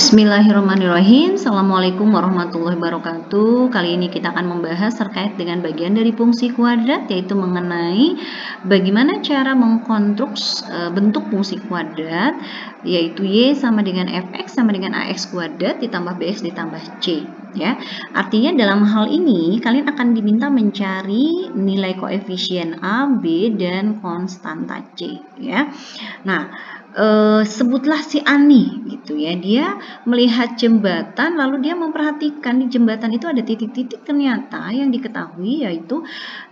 Bismillahirrahmanirrahim. Assalamualaikum warahmatullahi wabarakatuh. Kali ini kita akan membahas terkait dengan bagian dari fungsi kuadrat, yaitu mengenai bagaimana cara mengkonstruksi bentuk fungsi kuadrat, yaitu y sama dengan fx sama dengan ax kuadrat ditambah bx ditambah c. Ya, artinya dalam hal ini kalian akan diminta mencari nilai koefisien a, b, dan konstanta c. Ya, nah. Sebutlah si Ani gitu ya, dia melihat jembatan lalu dia memperhatikan di jembatan itu ada titik-titik ternyata yang diketahui, yaitu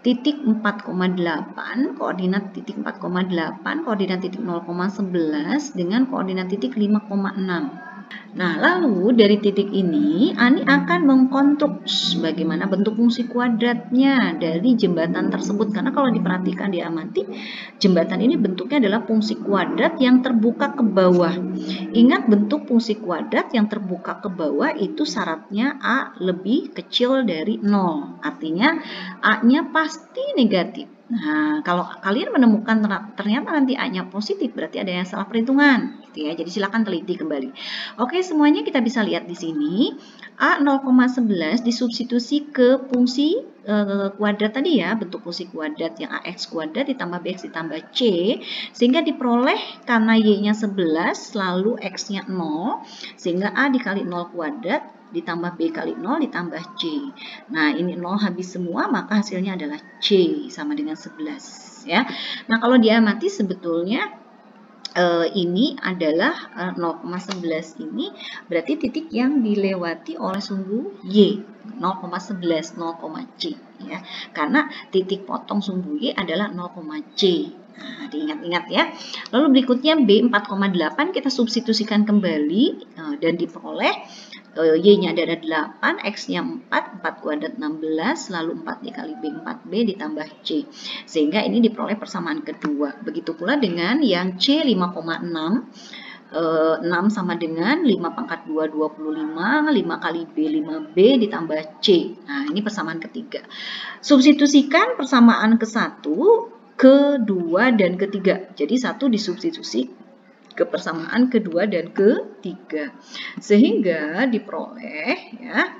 titik 4,8, koordinat titik 4,8, koordinat titik 0,11 dengan koordinat titik 5,6. Nah, lalu dari titik ini Ani akan mengkonstruksi bagaimana bentuk fungsi kuadratnya dari jembatan tersebut, karena kalau diperhatikan diamati jembatan ini bentuknya adalah fungsi kuadrat yang terbuka ke bawah. Ingat, bentuk fungsi kuadrat yang terbuka ke bawah itu syaratnya A lebih kecil dari 0. Artinya A-nya pasti negatif. Nah, kalau kalian menemukan ternyata nanti A-nya positif, berarti ada yang salah perhitungan, gitu ya. Jadi silakan teliti kembali. Oke, semuanya kita bisa lihat di sini. A 0,11 disubstitusi ke fungsi kuadrat tadi ya, bentuk fungsi kuadrat yang ax kuadrat ditambah bx ditambah c, sehingga diperoleh karena y-nya 11 lalu x-nya 0, sehingga a dikali 0 kuadrat ditambah b kali 0 ditambah c. Nah, ini 0 habis semua, maka hasilnya adalah c sama dengan 11 ya. Nah, kalau diamati sebetulnya ini adalah 0,11 ini berarti titik yang dilewati oleh sumbu y, 0,11 0,c ya. Karena titik potong sumbu y adalah 0,c. Nah, diingat-ingat ya. Lalu berikutnya B 4,8 kita substitusikan kembali dan diperoleh y-nya adalah 8, x-nya 4, 4 kuadrat 16, lalu 4 dikali b 4b ditambah c. Sehingga ini diperoleh persamaan kedua. Begitu pula dengan yang c 5,6. 6 sama dengan 5 pangkat 2, 25, 5 kali B, 5B ditambah C. Nah, ini persamaan ketiga. Substitusikan persamaan ke-1, kedua, dan ketiga. Jadi 1 disubstitusi ke persamaan kedua dan ketiga, sehingga diperoleh ya,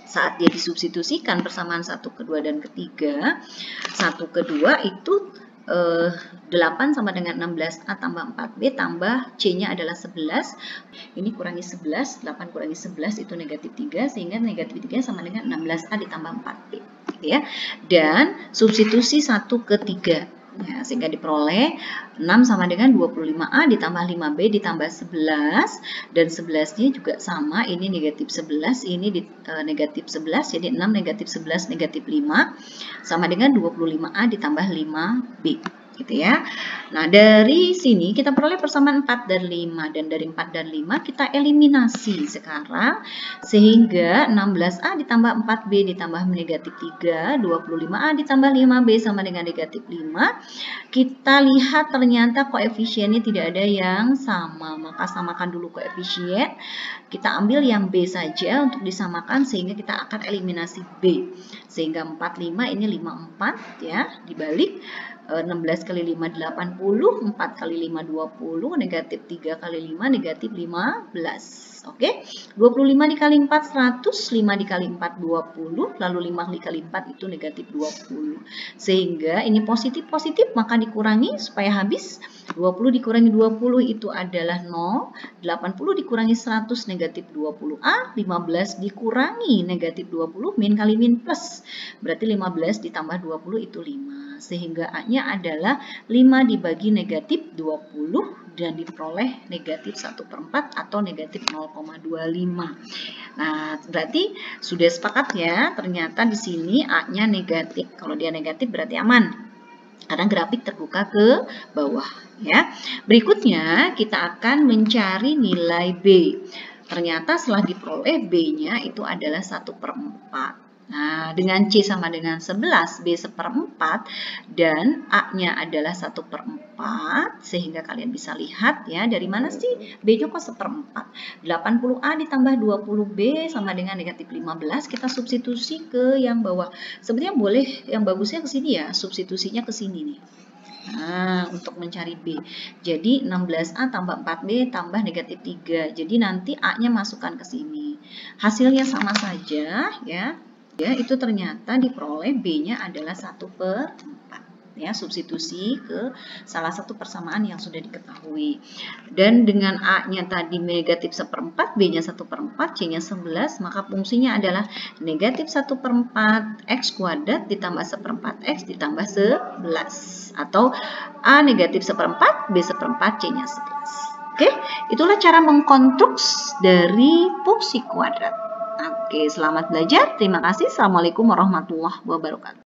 saat dia disubstitusikan persamaan 1, kedua, dan ketiga, 1, kedua itu 8 sama dengan 16A tambah 4B tambah C-nya adalah 11. Ini kurangi 11, 8 kurangi 11 itu negatif 3, sehingga negatif 3 sama dengan 16A ditambah 4B. Gitu ya. Dan substitusi 1 ke 3. Ya, sehingga diperoleh 6 sama dengan 25A ditambah 5B ditambah 11, dan 11-nya juga sama, ini negatif 11, ini negatif 11, jadi 6 negatif 11 negatif 5 sama dengan 25A ditambah 5B. Gitu ya. Nah, dari sini kita peroleh persamaan 4 dan 5, dan dari 4 dan 5 kita eliminasi sekarang, sehingga 16A ditambah 4B ditambah negatif 3, 25A ditambah 5B sama dengan negatif 5. Kita lihat ternyata koefisiennya tidak ada yang sama, maka samakan dulu koefisien. Kita ambil yang B saja untuk disamakan, sehingga kita akan eliminasi B. Sehingga 45 ini 54 ya, dibalik 16 kali 5 80, 4 kali 5 20, negatif 3 kali 5 negatif 15. Oke, 25 dikali 4 100, 5 dikali 4 20, lalu 5 dikali 4 itu negatif 20. Sehingga ini positif-positif, maka dikurangi supaya habis. 20 dikurangi 20 itu adalah 0, 80 dikurangi 100 negatif 20A, 15 dikurangi negatif 20 min kali min plus, berarti 15 ditambah 20 itu 5, sehingga A-nya adalah 5 dibagi negatif 20 dan diperoleh negatif 1/4 atau negatif 0,25. Nah, berarti sudah sepakat ya, ternyata di sini A-nya negatif. Kalau dia negatif berarti aman, karena grafik terbuka ke bawah ya. Berikutnya kita akan mencari nilai B. Ternyata setelah diperoleh B-nya itu adalah 1/4. Nah, dengan C sama dengan 11, B 1/4 dan A-nya adalah 1/4, sehingga kalian bisa lihat ya, dari mana sih B-nya kok 1/4? 80A ditambah 20B sama dengan negatif 15, kita substitusi ke yang bawah. Sebenarnya boleh yang bagusnya ke sini ya, substitusinya ke sini nih. Nah, untuk mencari B. Jadi 16A tambah 4B tambah negatif 3. Jadi nanti A-nya masukkan ke sini. Hasilnya sama saja ya. Ya, itu ternyata diperoleh B-nya adalah 1/4. Ya, substitusi ke salah satu persamaan yang sudah diketahui. Dan dengan A-nya tadi negatif 1/4, B-nya 1/4, C-nya 11, maka fungsinya adalah negatif 1/4 X kuadrat ditambah 1/4 X ditambah 11. Atau A negatif 1/4, B 1/4, C-nya 11. Oke, itulah cara mengkonstruks dari fungsi kuadrat. Oke, selamat belajar. Terima kasih. Assalamualaikum warahmatullahi wabarakatuh.